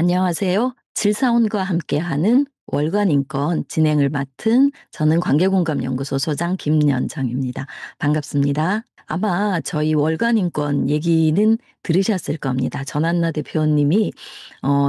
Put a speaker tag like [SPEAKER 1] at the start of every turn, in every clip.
[SPEAKER 1] 안녕하세요. 질사원과 함께하는 월간 인권 진행을 맡은 저는 관계공감연구소 소장 김연정입니다. 반갑습니다. 아마 저희 월간 인권 얘기는 들으셨을 겁니다. 전한나 대표님이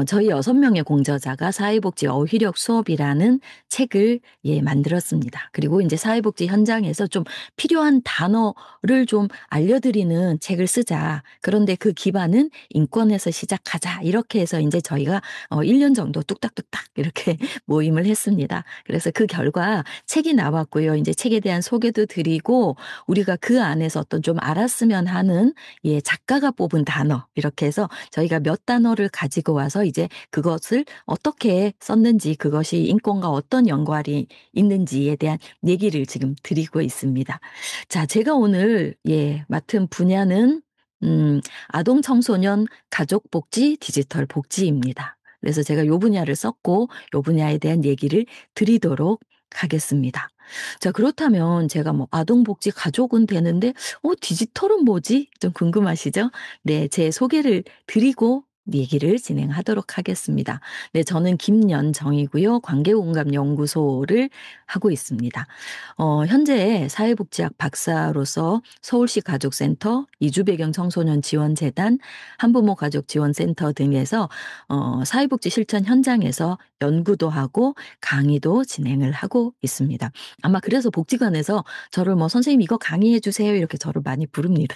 [SPEAKER 1] 저희 6명의 공저자가 사회복지 어휘력 수업이라는 책을 만들었습니다. 그리고 이제 사회복지 현장에서 좀 필요한 단어를 좀 알려드리는 책을 쓰자. 그런데 그 기반은 인권에서 시작하자. 이렇게 해서 이제 저희가 1년 정도 뚝딱뚝딱 이렇게 모임을 했습니다. 그래서 그 결과 책이 나왔고요. 이제 책에 대한 소개도 드리고 우리가 그 안에서 어떤 좀 알았으면 하는 작가가 뽑은 단어 이렇게 해서 저희가 몇 단어를 가지고 와서 이제 그것을 어떻게 썼는지 그것이 인권과 어떤 연관이 있는지에 대한 얘기를 지금 드리고 있습니다. 자, 제가 오늘 맡은 분야는 아동 청소년 가족복지 디지털 복지입니다. 그래서 제가 요 분야를 썼고 요 분야에 대한 얘기를 드리도록 하겠습니다. 자, 그렇다면 제가 뭐 아동복지 가족은 되는데 디지털은 뭐지? 좀 궁금하시죠? 네, 제 소개를 드리고 얘기를 진행하도록 하겠습니다. 네, 저는 김연정이고요. 관계공감연구소를 하고 있습니다. 현재 사회복지학 박사로서 서울시 가족센터, 이주배경 청소년 지원재단, 한부모 가족지원센터 등에서 사회복지 실천 현장에서 연구도 하고 강의도 진행을 하고 있습니다. 아마 그래서 복지관에서 저를 뭐 "선생님 이거 강의해 주세요." 이렇게 저를 많이 부릅니다.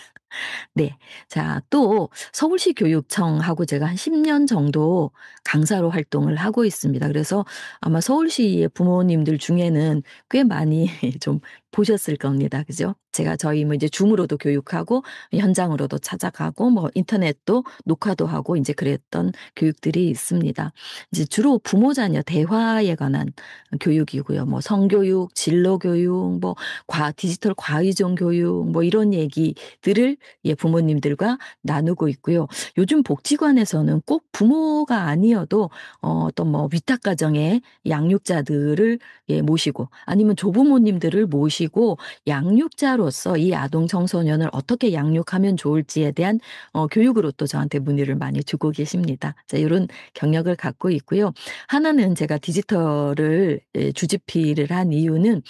[SPEAKER 1] 네. 자, 또 서울시 교육청하고 제가 한 10년 정도 강사로 활동을 하고 있습니다. 그래서 아마 서울시의 부모님들 중에는 꽤 많이 좀 보셨을 겁니다. 그죠? 제가 저희 뭐 이제 줌으로도 교육하고 현장으로도 찾아가고 뭐 인터넷도 녹화도 하고 이제 그랬던 교육들이 있습니다. 이제 주로 부모 자녀 대화에 관한 교육이고요. 뭐 성교육, 진로 교육, 뭐 디지털 과의존 교육 뭐 이런 얘기들을 부모님들과 나누고 있고요. 요즘 복지관에서는 꼭 부모가 아니어도 어떤 뭐 위탁 가정의 양육자들을 모시고 아니면 조부모님들을 모시고 양육자로서 이 아동 청소년을 어떻게 양육하면 좋을지에 대한 교육으로 또 저한테 문의를 많이 주고 계십니다. 자, 요런 경력을 갖고 있고요. 하나는 제가 디지털을 주집필을 한 이유는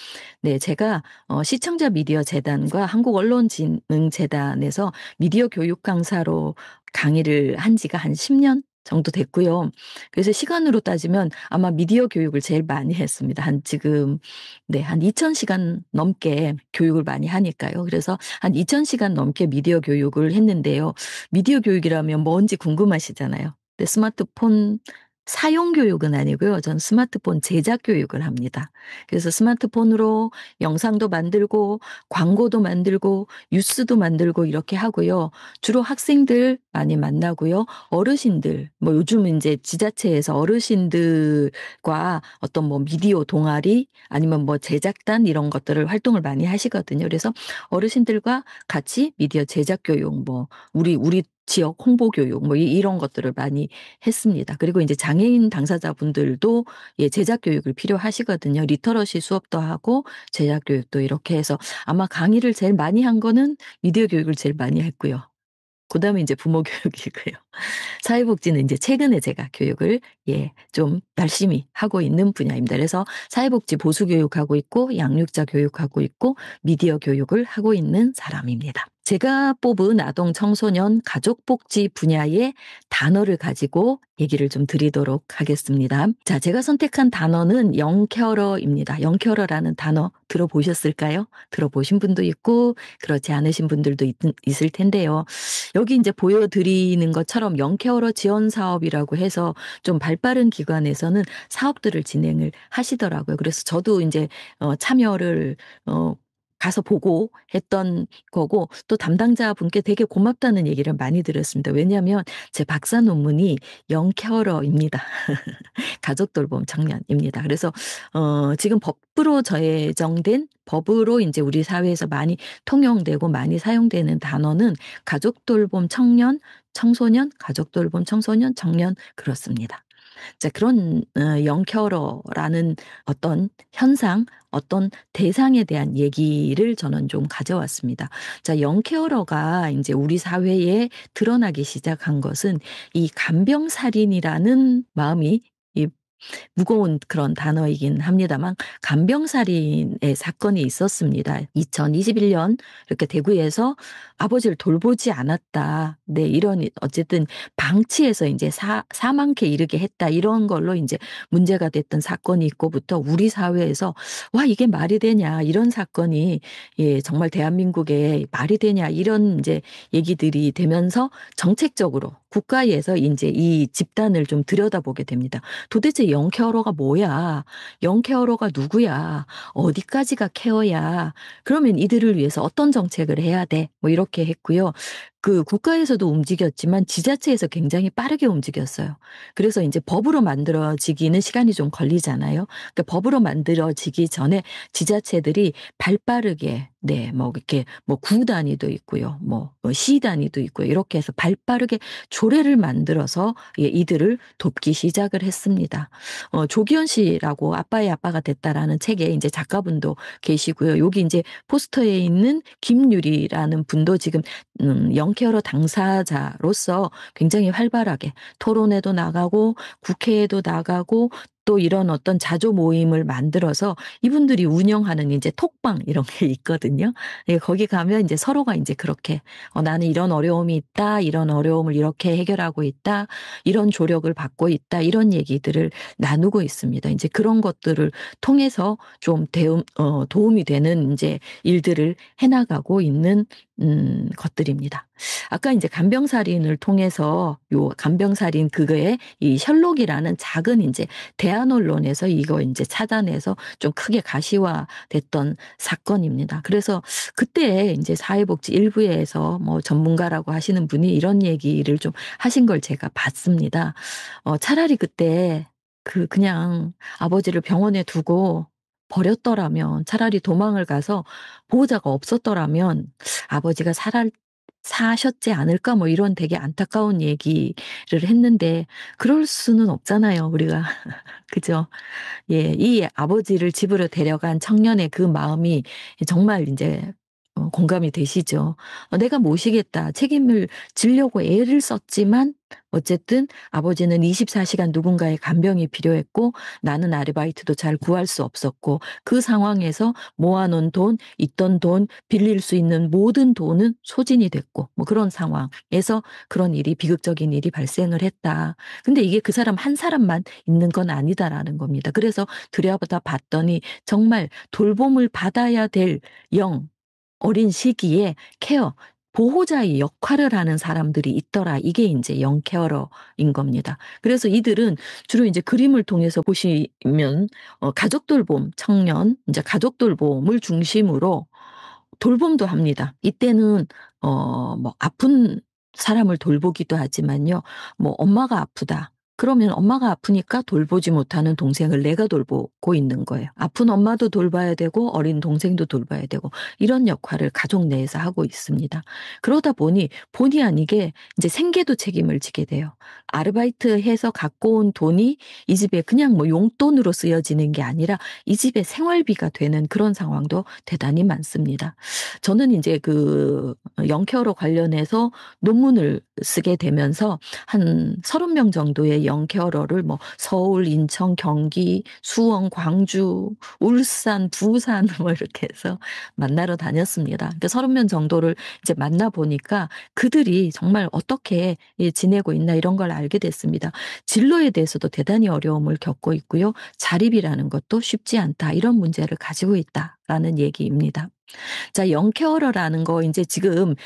[SPEAKER 1] 네, 제가 시청자 미디어 재단과 한국언론진흥재단에서 미디어 교육 강사로 강의를 한 지가 한 10년 정도 됐고요. 그래서 시간으로 따지면 아마 미디어 교육을 제일 많이 했습니다. 한 지금 네, 한 2,000 시간 넘게 교육을 많이 하니까요. 그래서 한 2,000 시간 넘게 미디어 교육을 했는데요. 미디어 교육이라면 뭔지 궁금하시잖아요. 근데 스마트폰 사용 교육은 아니고요. 전 스마트폰 제작 교육을 합니다. 그래서 스마트폰으로 영상도 만들고 광고도 만들고 뉴스도 만들고 이렇게 하고요. 주로 학생들 많이 만나고요. 어르신들 뭐 요즘은 인제 지자체에서 어르신들과 어떤 뭐 미디어 동아리 아니면 뭐 제작단 이런 것들을 활동을 많이 하시거든요. 그래서 어르신들과 같이 미디어 제작 교육 뭐 우리 지역 홍보 교육 뭐 이런 것들을 많이 했습니다. 그리고 인제 장애인 당사자분들도 제작 교육을 필요하시거든요. 리터러시 수업도 하고 제작 교육도 이렇게 해서 아마 강의를 제일 많이 한 거는 미디어 교육을 제일 많이 했고요. 그다음에 인제 부모 교육이고요. 사회복지는 인제 최근에 제가 교육을 좀 열심히 하고 있는 분야입니다. 그래서 사회복지 보수 교육하고 있고 양육자 교육하고 있고 미디어 교육을 하고 있는 사람입니다. 제가 뽑은 아동 청소년 가족복지 분야의 단어를 가지고 얘기를 좀 드리도록 하겠습니다. 자, 제가 선택한 단어는 영케어러입니다. 영케어러라는 단어 들어보셨을까요? 들어보신 분도 있고 그렇지 않으신 분들도 있을 텐데요. 여기 인제 보여 드리는 것처럼 영케어러 지원 사업이라고 해서 좀 발빠른 기관에서는 사업들을 진행을 하시더라고요. 그래서 저도 인제 참여를 어 가서 보고 했던 거고 또 담당자분께 되게 고맙다는 얘기를 많이 들었습니다. 왜냐하면 제 박사 논문이 영케어러입니다. 가족 돌봄 청년입니다. 그래서 지금 법으로 제정된 법으로 인제 우리 사회에서 많이 통용되고 많이 사용되는 단어는 가족 돌봄 청년, 청소년, 가족 돌봄 청소년, 청년 그렇습니다. 자 그런 영케어러라는 어떤 현상, 어떤 대상에 대한 얘기를 저는 좀 가져왔습니다. 자 영케어러가 인제 우리 사회에 드러나기 시작한 것은 이 간병살인이라는 마음이 이 무거운 그런 단어이긴 합니다만 간병살인의 사건이 있었습니다. 2021년 이렇게 대구에서 "아버지를 돌보지 않았다." 네 이런 어쨌든 방치해서 인제 사 사망케 이르게 했다. 이런 걸로 인제 문제가 됐던 사건이 있고부터 우리 사회에서 '와 이게 말이 되냐.' 이런 사건이 예 정말 대한민국에 '말이 되냐.' 이런 인제 얘기들이 되면서 정책적으로 국가에서 인제 이 집단을 좀 들여다보게 됩니다. 도대체 영케어러가 뭐야? 영케어러가 누구야? 어디까지가 케어야? 그러면 이들을 위해서 어떤 정책을 해야 돼? 뭐 이렇게 했고요. 그 국가에서도 움직였지만 지자체에서 굉장히 빠르게 움직였어요. 그래서 인제 법으로 만들어지기는 시간이 좀 걸리잖아요. 그러니까 법으로 만들어지기 전에 지자체들이 발빠르게 네 뭐 이렇게 뭐 구 단위도 있고요. 시 단위도 있고요. 이렇게 해서 발빠르게 조례를 만들어서 예 이들을 돕기 시작을 했습니다. 조기현 씨라고 "아빠의 아빠가 됐다."라는 책에 인제 작가분도 계시고요. 여기 인제 포스터에 있는 김유리라는 분도 지금 영케어러 당사자로서 굉장히 활발하게 토론회도 나가고 국회에도 나가고 또 이런 어떤 자조 모임을 만들어서 이분들이 운영하는 인제 톡방 이런 게 있거든요. 예 거기 가면 인제 서로가 인제 그렇게 "나는 이런 어려움이 있다. 이런 어려움을 이렇게 해결하고 있다. 이런 조력을 받고 있다." 이런 얘기들을 나누고 있습니다. 인제 그런 것들을 통해서 좀 도움이 되는 인제 일들을 해 나가고 있는 것들입니다. 아까 인제 간병살인을 통해서 요 간병살인 그거에 이 셜록이라는 작은 인제 대한 언론에서 이거 인제 찾아내서 좀 크게 가시화됐던 사건입니다. 그래서 그때 인제 사회복지 일부에서 뭐 전문가라고 하시는 분이 이런 얘기를 좀 하신 걸 제가 봤습니다. 차라리 그때 그냥 아버지를 병원에 두고 버렸더라면 차라리 도망을 가서 보호자가 없었더라면 아버지가 살았 사셨지 않을까 뭐 이런 되게 안타까운 얘기를 했는데 그럴 수는 없잖아요 우리가. 그죠? 예. 이 아버지를 집으로 데려간 청년의 그 마음이 정말 인제 공감이 되시죠. '내가 모시겠다.' 책임을 지려고 애를 썼지만 어쨌든 아버지는 24 시간 누군가의 간병이 필요했고 나는 아르바이트도 잘 구할 수 없었고 그 상황에서 모아 놓은 돈, 있던 돈, 빌릴 수 있는 모든 돈은 소진이 됐고 뭐 그런 상황에서 그런 일이 비극적인 일이 발생을 했다. 근데 이게 그 사람 한 사람만 있는 건 아니다라는 겁니다. 그래서 들여다 봤더니 정말 돌봄을 받아야 될 영 어린 시기에 케어 보호자의 역할을 하는 사람들이 있더라. 이게 인제 영케어러인 겁니다. 그래서 이들은 주로 인제 그림을 통해서 보시면 가족 돌봄 청년 인제 가족 돌봄을 중심으로 돌봄도 합니다. 이때는 뭐 아픈 사람을 돌보기도 하지만요. 뭐 엄마가 아프다. 그러면 엄마가 아프니까 돌보지 못하는 동생을 내가 돌보고 있는 거예요. 아픈 엄마도 돌봐야 되고 어린 동생도 돌봐야 되고 이런 역할을 가족 내에서 하고 있습니다. 그러다 보니 본의 아니게 이제 생계도 책임을 지게 돼요. 아르바이트해서 갖고 온 돈이 이 집에 그냥 뭐 용돈으로 쓰여지는 게 아니라 이 집의 생활비가 되는 그런 상황도 대단히 많습니다. 저는 인제 영케어러 관련해서 논문을 쓰게 되면서 한 30명 정도의 영케어러를 뭐 서울, 인천, 경기, 수원, 광주, 울산, 부산 뭐 이렇게 해서 만나러 다녔습니다. 그러니까 30명 정도를 이제 만나 보니까 그들이 정말 어떻게 예 지내고 있나 이런 걸 알게 됐습니다. 진로에 대해서도 대단히 어려움을 겪고 있고요. 자립이라는 것도 쉽지 않다. 이런 문제를 가지고 있다라는 얘기입니다. 자 영케어러라는 거 인제 지금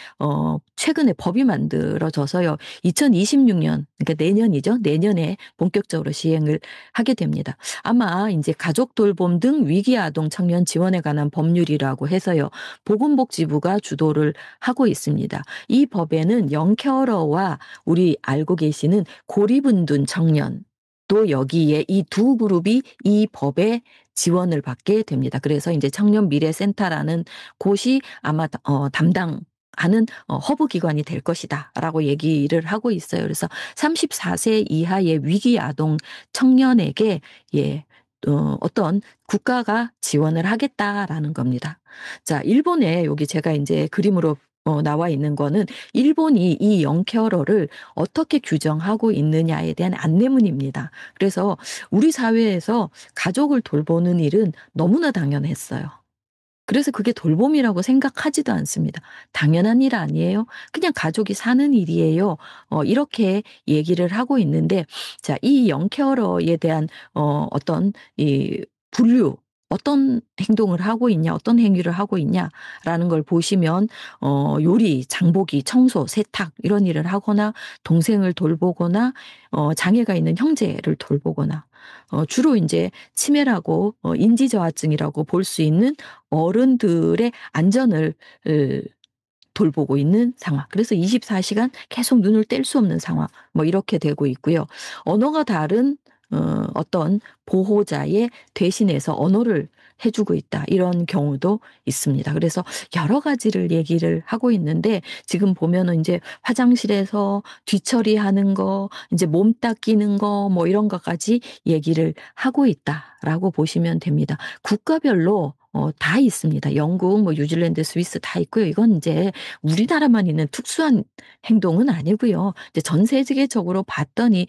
[SPEAKER 1] 최근에 법이 만들어져서요. 2026년 그러니까 내년이죠. 내년에 본격적으로 시행을 하게 됩니다. 아마 인제 가족 돌봄 등 위기 아동 청년 지원에 관한 법률이라고 해서요. 보건복지부가 주도를 하고 있습니다. 이 법에는 영케어러와 우리 알고 계시는 고립은둔 청년 또 여기에 이 두 그룹이 이 법에 지원을 받게 됩니다. 그래서 인제 청년 미래센터라는 곳이 아마 담당 하는 허브 기관이 될 것이다라고 얘기를 하고 있어요. 그래서 34세 이하의 위기 아동 청년에게 예 어떤 국가가 지원을 하겠다라는 겁니다. 자, 일본에 여기 제가 이제 그림으로 나와 있는 거는 일본이 이 영케어러를 어떻게 규정하고 있느냐에 대한 안내문입니다. 그래서 우리 사회에서 가족을 돌보는 일은 너무나 당연했어요. 그래서 그게 돌봄이라고 생각하지도 않습니다. "당연한 일 아니에요? 그냥 가족이 사는 일이에요." 이렇게 얘기를 하고 있는데, 자, 이 영케어러에 대한 어떤 이 분류, 어떤 행동을 하고 있냐, 어떤 행위를 하고 있냐라는 걸 보시면 요리, 장보기, 청소, 세탁 이런 일을 하거나, 동생을 돌보거나, 장애가 있는 형제를 돌보거나, 주로 인제 치매라고 인지저하증이라고 볼 수 있는 어른들의 안전을 으 돌보고 있는 상황. 그래서 24 시간 계속 눈을 뗄 수 없는 상황, 뭐 이렇게 되고 있고요. 언어가 다른 어떤 보호자의 대신해서 언어를 해 주고 있다, 이런 경우도 있습니다. 그래서 여러 가지를 얘기를 하고 있는데, 지금 보면은 인제 화장실에서 뒤처리하는 거, 인제 몸 닦이는 거, 뭐 이런 것까지 얘기를 하고 있다라고 보시면 됩니다. 국가별로 다 있습니다. 영국, 뭐 뉴질랜드, 스위스 다 있고요. 이건 인제 우리나라만 있는 특수한 행동은 아니고요. 이제 전 세계적으로 봤더니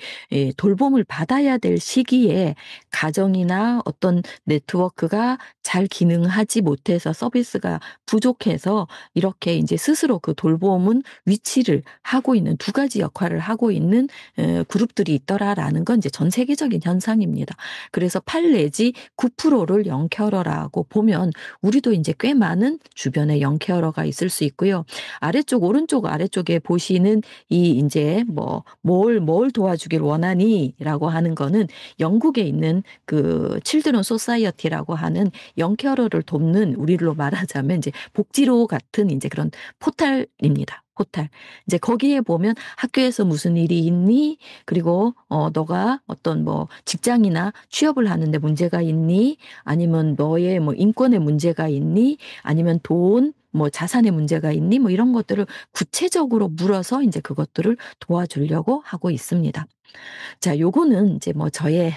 [SPEAKER 1] 돌봄을 받아야 될 시기에 가정이나 어떤 네트워크가 잘 기능하지 못해서, 서비스가 부족해서 이렇게 인제 스스로 그 돌봄은 위치를 하고 있는, 두 가지 역할을 하고 있는 그룹들이 있더라라는 건 이제 전 세계적인 현상입니다. 그래서 8 내지 9%를 영케어러라고 보면, 우리도 인제 꽤 많은 주변에 영케어러가 있을 수 있고요. 아래쪽, 오른쪽 아래쪽에 보시는 이 인제 뭐 "뭘 도와주길 원하니?"라고 하는 거는 영국에 있는 그 칠드런 소사이어티라고 하는 영케어러를 돕는, 우리로 말하자면 이제 복지로 같은 인제 그런 포탈입니다. 포탈. 이제 거기에 보면 "학교에서 무슨 일이 있니? 그리고 너가 어떤 뭐 직장이나 취업을 하는데 문제가 있니? 아니면 너의 뭐 인권에 문제가 있니? 아니면 돈, 뭐 자산에 문제가 있니?" 뭐 이런 것들을 구체적으로 물어서 인제 그것들을 도와주려고 하고 있습니다. 자, 요거는 인제 뭐 저의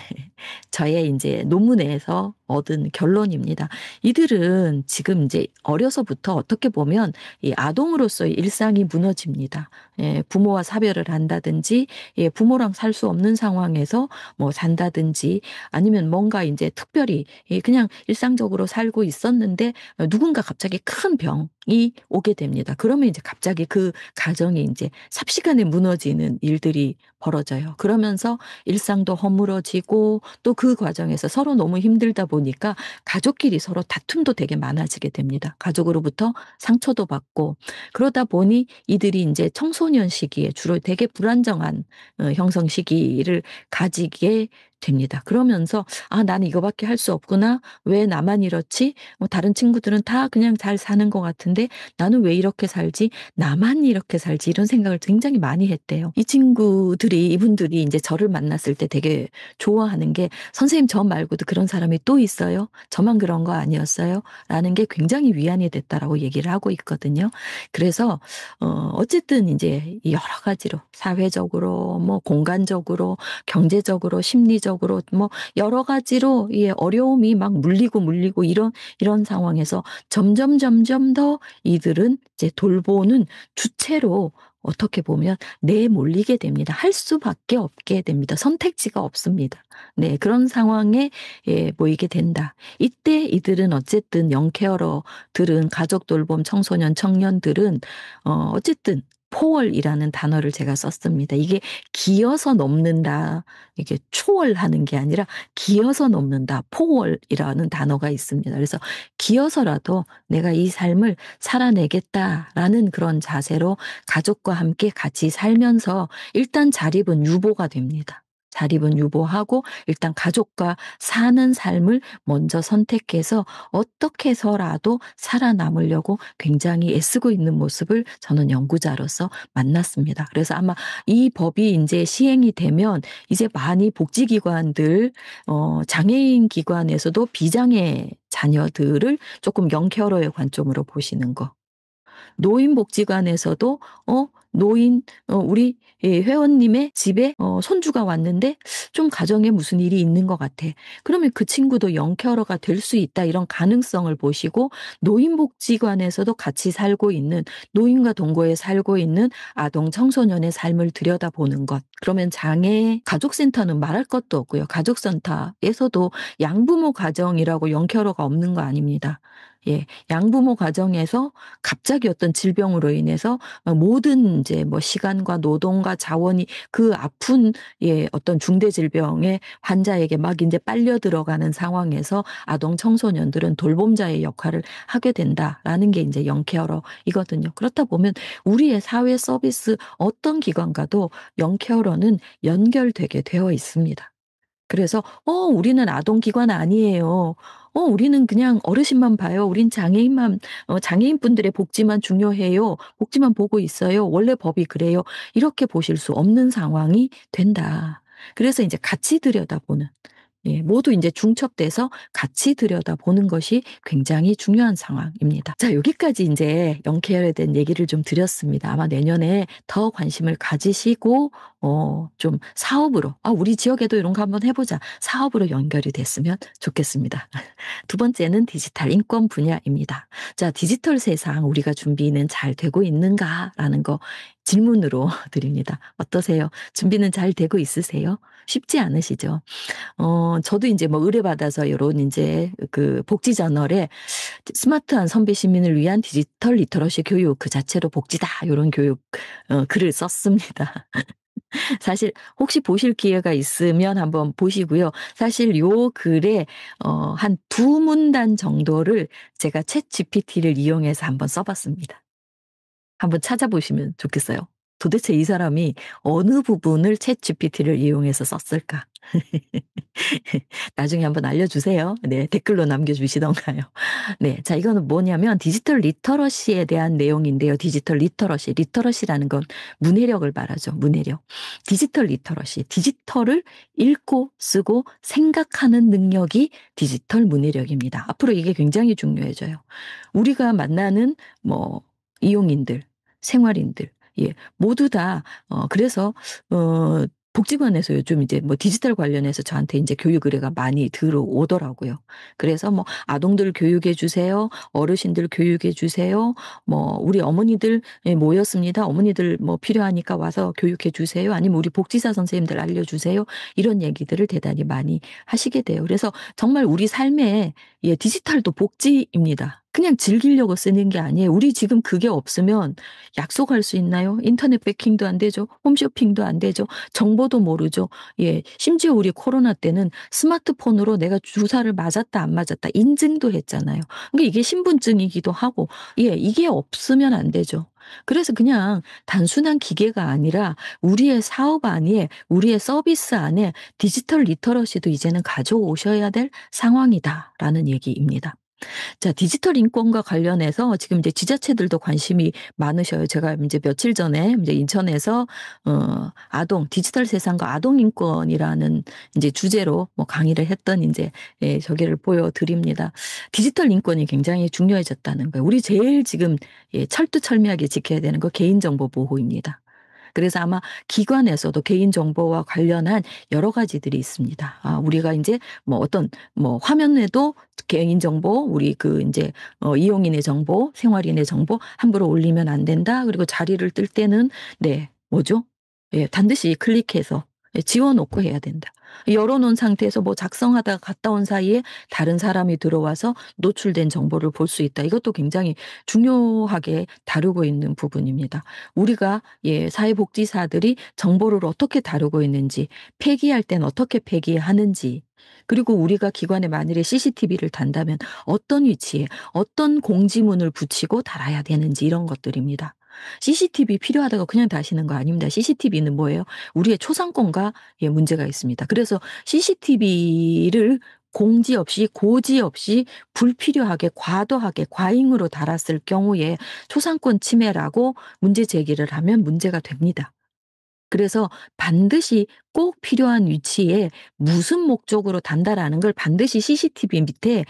[SPEAKER 1] 인제 논문에서 얻은 결론입니다. 이들은 지금 인제 어려서부터 어떻게 보면 이 아동으로서의 일상이 무너집니다. 예, 부모와 사별을 한다든지, 예, 부모랑 살 수 없는 상황에서 뭐 산다든지, 아니면 뭔가 인제 특별히 그냥 일상적으로 살고 있었는데 누군가 갑자기 큰 병이 오게 됩니다. 그러면 이제 갑자기 그 가정이 인제 삽시간에 무너지는 일들이 벌어져요. 그러면서 일상도 허물어지고, 또 그 과정에서 서로 너무 힘들다 보니까 가족끼리 서로 다툼도 되게 많아지게 됩니다. 가족으로부터 상처도 받고, 그러다 보니 이들이 인제 청소년 시기에 주로 되게 불안정한 형성 시기를 가지게 됩니다. 그러면서 '아, 나는 이거밖에 할 수 없구나. 왜 나만 이렇지? 다른 친구들은 다 그냥 잘 사는 것 같은데 나는 왜 이렇게 살지? 나만 이렇게 살지?' 이런 생각을 굉장히 많이 했대요. 이 친구들이, 이분들이 인제 저를 만났을 때 되게 좋아하는 게 "선생님, 저 말고도 그런 사람이 또 있어요? 저만 그런 거 아니었어요?" 라는 게 굉장히 위안이 됐다라고 얘기를 하고 있거든요. 그래서 어쨌든 인제 여러 가지로, 사회적으로, 뭐 공간적으로, 경제적으로, 심리적으로, 뭐 여러 가지로 이 어려움이 막 물리고 이런 상황에서 점점 더 이들은 이제 돌보는 주체로 어떻게 보면 내몰리게 됩니다. 할 수밖에 없게 됩니다. 선택지가 없습니다. 네, 그런 상황에 모이게 된다. 이때 이들은 어쨌든 영케어러들은, 가족 돌봄 청소년 청년들은 어쨌든 포월이라는 단어를 제가 썼습니다. 이게 기어서 넘는다, 이게 초월하는 게 아니라 기어서 넘는다, 포월이라는 단어가 있습니다. 그래서 기어서라도 '내가 이 삶을 살아내겠다.'라는 그런 자세로 가족과 함께 같이 살면서 일단 자립은 유보가 됩니다. 자립은 유보하고 일단 가족과 사는 삶을 먼저 선택해서 어떻게 해서라도 살아남으려고 굉장히 애쓰고 있는 모습을 저는 연구자로서 만났습니다. 그래서 아마 이 법이 인제 시행이 되면 이제 많이 복지기관들, 장애인 기관에서도 비장애 자녀들을 쪼끔 영케어러의 관점으로 보시는 거, 노인복지관에서도 노인 우리 회원님의 집에 손주가 왔는데 좀 가정에 무슨 일이 있는 것 같아. 그러면 그 친구도 영케어러가 될 수 있다 이런 가능성을 보시고 노인복지관에서도 같이 살고 있는 노인과 동거에 살고 있는 아동 청소년의 삶을 들여다보는 것. 그러면 장애 가족센터는 말할 것도 없고요. 가족센터에서도 양부모 가정이라고 영케어러가 없는 거 아닙니다. 예. 양부모 가정에서 갑자기 어떤 질병으로 인해서 모든 인제 뭐 시간과 노동과 자원이 그 아픈 어떤 중대 질병의 환자에게 막 인제 빨려 들어가는 상황에서 아동 청소년들은 돌봄자의 역할을 하게 된다라는 게 인제 영케어러이거든요. 그렇다 보면 우리의 사회 서비스 어떤 기관과도 영케어러는 연결되게 되어 있습니다. 그래서 우리는 아동 기관 아니에요. 우리는 그냥 어르신만 봐요. 우린 장애인만 장애인분들의 복지만 중요해요. 복지만 보고 있어요. 원래 법이 그래요." 이렇게 보실 수 없는 상황이 된다. 그래서 인제 같이 들여다보는 모두 인제 중첩돼서 같이 들여다보는 것이 굉장히 중요한 상황입니다. 자 여기까지 인제 영케어에 대한 얘기를 좀 드렸습니다. 아마 내년에 더 관심을 가지시고 좀 사업으로 '아 우리 지역에도 이런 거 한번 해 보자.' 사업으로 연결이 됐으면 좋겠습니다. 두 번째는 디지털 인권 분야입니다. 자 디지털 세상 우리가 준비는 잘 되고 있는가라는 거 질문으로 드립니다. 어떠세요? 준비는 잘 되고 있으세요? 쉽지 않으시죠? 저도 인제 뭐 의뢰받아서 요런 인제 그 복지 저널에 스마트한 선배 시민을 위한 디지털 리터러시 교육 그 자체로 복지다 요런 교육 글을 썼습니다. 사실 혹시 보실 기회가 있으면 한번 보시고요. 사실 요 글에 한 두 문단 정도를 제가 챗GPT를 이용해서 한번 써 봤습니다. 한번 찾아보시면 좋겠어요. 도대체 이 사람이 어느 부분을 챗GPT를 이용해서 썼을까? 나중에 한번 알려주세요. 네. 댓글로 남겨주시던가요. 네. 자 이거는 뭐냐면 디지털 리터러시에 대한 내용인데요. 디지털 리터러시. 리터러시라는 건 문해력을 말하죠. 문해력. 디지털 리터러시. 디지털을 읽고 쓰고 생각하는 능력이 디지털 문해력입니다. 앞으로 이게 굉장히 중요해져요. 우리가 만나는 뭐 이용인들, 생활인들 모두 다 그래서 복지관에서 요즘 이제 뭐 디지털 관련해서 저한테 인제 교육 의뢰가 많이 들어오더라고요. 그래서 뭐 "아동들 교육해 주세요. 어르신들 교육해 주세요. 뭐 우리 어머니들 모였습니다. 어머니들 뭐 필요하니까 와서 교육해 주세요." 아니면 "우리 복지사 선생님들 알려 주세요." 이런 얘기들을 대단히 많이 하시게 돼요. 그래서 정말 우리 삶에 디지털도 복지입니다. 그냥 즐기려고 쓰는 게 아니에요. 우리 지금 그게 없으면 약속할 수 있나요? 인터넷 배킹도 안 되죠. 홈쇼핑도 안 되죠. 정보도 모르죠. 심지어 우리 코로나 때는 스마트폰으로 내가 주사를 맞았다 안 맞았다 인증도 했잖아요. 그러니까 이게 신분증이기도 하고 이게 없으면 안 되죠. 그래서 그냥 단순한 기계가 아니라 우리의 사업 안에 우리의 서비스 안에 디지털 리터러시도 이제는 가져오셔야 될 상황이다라는 얘기입니다. 자 디지털 인권과 관련해서 지금 이제 지자체들도 관심이 많으셔요. 제가 인제 며칠 전에 인제 인천에서 아동 디지털 세상과 아동 인권이라는 인제 주제로 뭐 강의를 했던 인제 저기를 보여 드립니다. 디지털 인권이 굉장히 중요해졌다는 거예요. 우리 제일 지금 철두철미하게 지켜야 되는 거 개인정보 보호입니다. 그래서 아마 기관에서도 개인정보와 관련한 여러 가지들이 있습니다. 우리가 인제 뭐 어떤 뭐 화면에도 개인정보 우리 그 인제 이용인의 정보, 생활인의 정보 함부로 올리면 안 된다. 그리고 자리를 뜰 때는 뭐죠? 반드시 클릭해서 지워 놓고 해야 된다. 열어 놓은 상태에서 뭐 작성하다가 갔다 온 사이에 다른 사람이 들어와서 노출된 정보를 볼 수 있다. 이것도 굉장히 중요하게 다루고 있는 부분입니다. 우리가 사회복지사들이 정보를 어떻게 다루고 있는지, 폐기할 땐 어떻게 폐기하는지, 그리고 우리가 기관에 만일에 CCTV를 단다면 어떤 위치에 어떤 공지문을 붙이고 달아야 되는지 이런 것들입니다. CCTV 필요하다고 그냥 다시는 거 아닙니다. CCTV는 뭐예요? 우리의 초상권과 문제가 있습니다. 그래서 CCTV를 공지 없이 고지 없이 불필요하게 과도하게 과잉으로 달았을 경우에 초상권 침해라고 문제 제기를 하면 문제가 됩니다. 그래서 반드시 꼭 필요한 위치에 무슨 목적으로 단다라는 걸 반드시 CCTV 밑에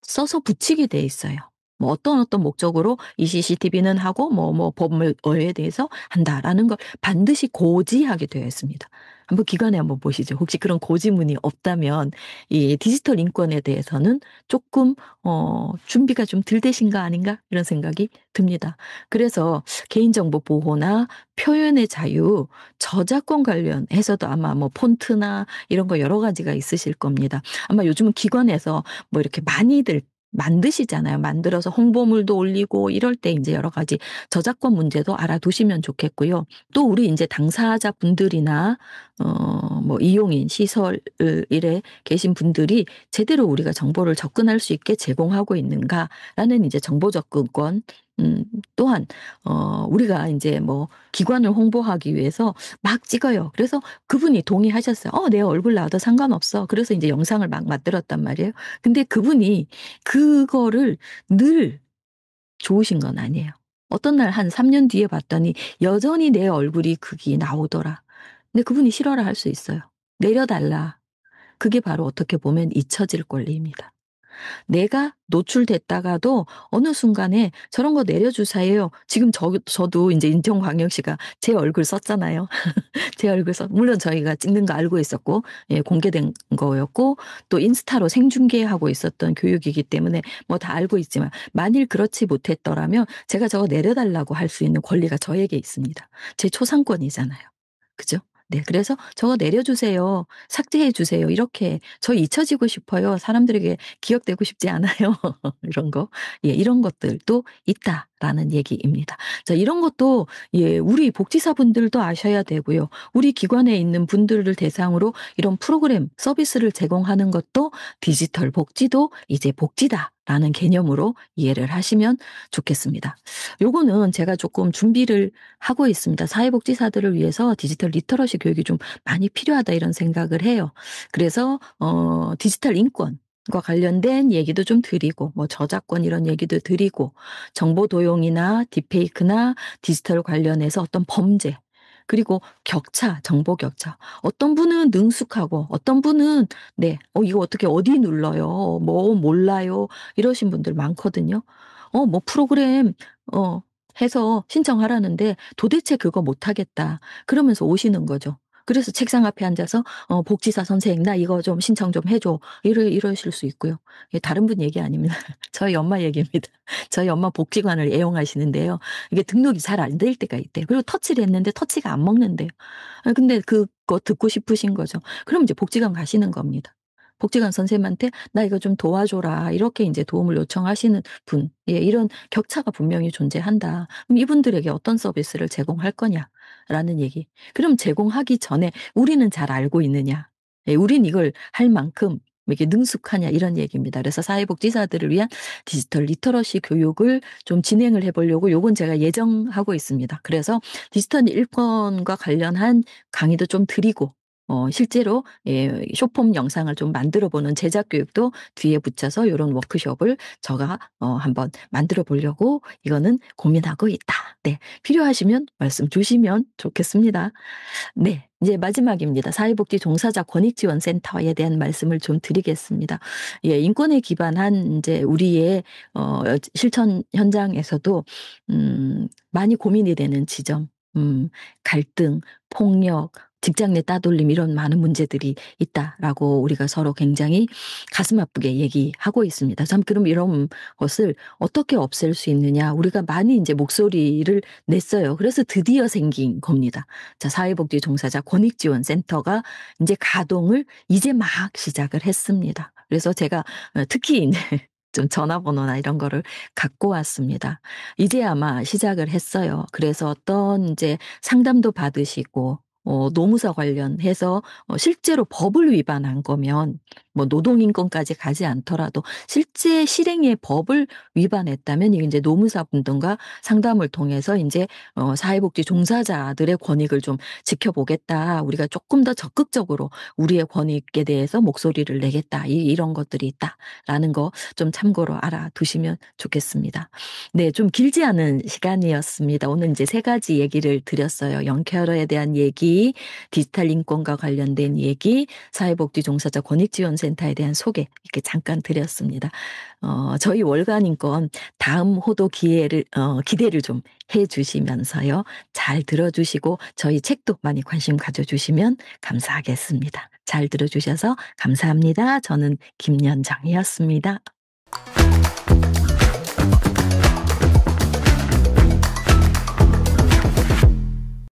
[SPEAKER 1] 써서 붙이게 돼 있어요. 뭐 어떤 목적으로 이 CCTV는 하고 법에 대해서 한다라는 걸 반드시 고지하게 되어 있습니다. 한번 기관에 한번 보시죠. 혹시 그런 고지문이 없다면 이 디지털 인권에 대해서는 조금 준비가 좀 덜 되신 거 아닌가 이런 생각이 듭니다. 그래서 개인정보 보호나 표현의 자유, 저작권 관련해서도 아마 뭐 폰트나 이런 거 여러 가지가 있으실 겁니다. 아마 요즘은 기관에서 뭐 이렇게 많이들 만드시잖아요. 만들어서 홍보물도 올리고 이럴 때 인제 여러 가지 저작권 문제도 알아두시면 좋겠고요. 또 우리 인제 당사자분들이나 뭐 이용인 시설 일에 계신 분들이 제대로 우리가 정보를 접근할 수 있게 제공하고 있는가라는 이제 정보 접근권 또한 우리가 인제 뭐 기관을 홍보하기 위해서 막 찍어요. 그래서 그분이 동의하셨어요. "내 얼굴 나와도 상관없어." 그래서 인제 영상을 막 만들었단 말이에요. 근데 그분이 그거를 늘 좋으신 건 아니에요. 어떤 날 한 3년 뒤에 봤더니 여전히 내 얼굴이 거기 나오더라. 근데 그분이 싫어라 할 수 있어요. "내려 달라." 그게 바로 어떻게 보면 잊혀질 권리입니다. 내가 노출됐다가도 어느 순간에 "저런 거 내려주세요." 지금 저도 인제 인천광역시가 제 얼굴 썼잖아요. 제 얼굴 물론 저희가 찍는 거 알고 있었고 예 공개된 거였고 또 인스타로 생중계하고 있었던 교육이기 때문에 뭐 다 알고 있지만 만일 그렇지 못했더라면 제가 저거 내려 달라고 할 수 있는 권리가 저에게 있습니다. 제 초상권이잖아요. 그죠? 네. 그래서 "저거 내려 주세요. 삭제해 주세요." 이렇게 "저 잊혀지고 싶어요. 사람들에게 기억되고 싶지 않아요." 이런 거. 예 이런 것들도 있다라는 얘기입니다. 자 이런 것도 예 우리 복지사분들도 아셔야 되고요. 우리 기관에 있는 분들을 대상으로 이런 프로그램 서비스를 제공하는 것도 '디지털 복지도 이제 복지다.'라는 개념으로 이해를 하시면 좋겠습니다. 요거는 제가 조금 준비를 하고 있습니다. 사회복지사들을 위해서 디지털 리터러시 교육이 좀 많이 필요하다 이런 생각을 해요. 그래서 디지털 인권과 관련된 얘기도 좀 드리고 뭐 저작권 이런 얘기도 드리고 정보 도용이나 딥페이크나 디지털 관련해서 어떤 범죄 그리고 격차, 정보 격차. 어떤 분은 능숙하고 어떤 분은 네 이거 어떻게 어디 눌러요? 뭐 몰라요. 이러신 분들 많거든요. 뭐 프로그램 어 해서 신청하라는데 "도대체 그거 못 하겠다." 그러면서 오시는 거죠. 그래서 책상 앞에 앉아서 "복지사 선생님 나 이거 좀 신청 좀 해 줘." 이러실 수 있고요. 이게 다른 분 얘기 아닙니다. 저희 엄마 얘기입니다. 저희 엄마 복지관을 애용하시는데요. 이게 등록이 잘 안 될 때가 있대요. 그리고 터치를 했는데 터치가 안 먹는대요. 근데 그거 듣고 싶으신 거죠. 그럼 이제 복지관 가시는 겁니다. 복지관 선생님한테 "나 이거 좀 도와줘라." 이렇게 인제 도움을 요청하시는 분. 예 이런 격차가 분명히 존재한다. 그럼 이분들에게 어떤 서비스를 제공할 거냐라는 얘기. 그럼 제공하기 전에 우리는 잘 알고 있느냐. 예 우린 이걸 할 만큼 이렇게 능숙하냐 이런 얘기입니다. 그래서 사회복지사들을 위한 디지털 리터러시 교육을 좀 진행을 해 보려고 요건 제가 예정하고 있습니다. 그래서 디지털 일권과 관련한 강의도 좀 드리고 실제로 예 쇼폼 영상을 좀 만들어 보는 제작 교육도 뒤에 붙여서 요런 워크숍을 제가 한번 만들어 보려고 이거는 고민하고 있다. 네. 필요하시면 말씀 주시면 좋겠습니다. 네. 이제 마지막입니다. 사회복지 종사자 권익지원센터에 대한 말씀을 좀 드리겠습니다. 예 인권에 기반한 인제 우리의 실천 현장에서도 많이 고민이 되는 지점 갈등, 폭력, 직장 내 따돌림 이런 많은 문제들이 있다라고 우리가 서로 굉장히 가슴 아프게 얘기하고 있습니다. 참 그럼 이런 것을 어떻게 없앨 수 있느냐 우리가 많이 인제 목소리를 냈어요. 그래서 드디어 생긴 겁니다. 자 사회복지 종사자 권익지원센터가 인제 가동을 이제 막 시작을 했습니다. 그래서 제가 특히 인제 좀 전화번호나 이런 거를 갖고 왔습니다. 이제 아마 시작을 했어요. 그래서 어떤 인제 상담도 받으시고 노무사 관련해서 실제로 법을 위반한 거면 뭐 노동인권까지 가지 않더라도 실제 실행의 법을 위반했다면 이게 인제 노무사분들과 상담을 통해서 인제 "사회복지 종사자들의 권익을 좀 지켜보겠다. 우리가 쪼끔 더 적극적으로 우리의 권익에 대해서 목소리를 내겠다." 이런 것들이 있다라는 거 좀 참고로 알아두시면 좋겠습니다. 네 좀 길지 않은 시간이었습니다. 오늘 인제 3 가지 얘기를 드렸어요. 영케어러에 대한 얘기, 디지털 인권과 관련된 얘기, 사회복지 종사자 권익지원센터 상담센터에 대한 소개 이렇게 잠깐 드렸습니다. 저희 월간 인권 다음 호도 기대를 좀 해 주시면서요. 잘 들어 주시고 저희 책도 많이 관심 가져 주시면 감사하겠습니다. 잘 들어 주셔서 감사합니다. 저는 김연정이었습니다.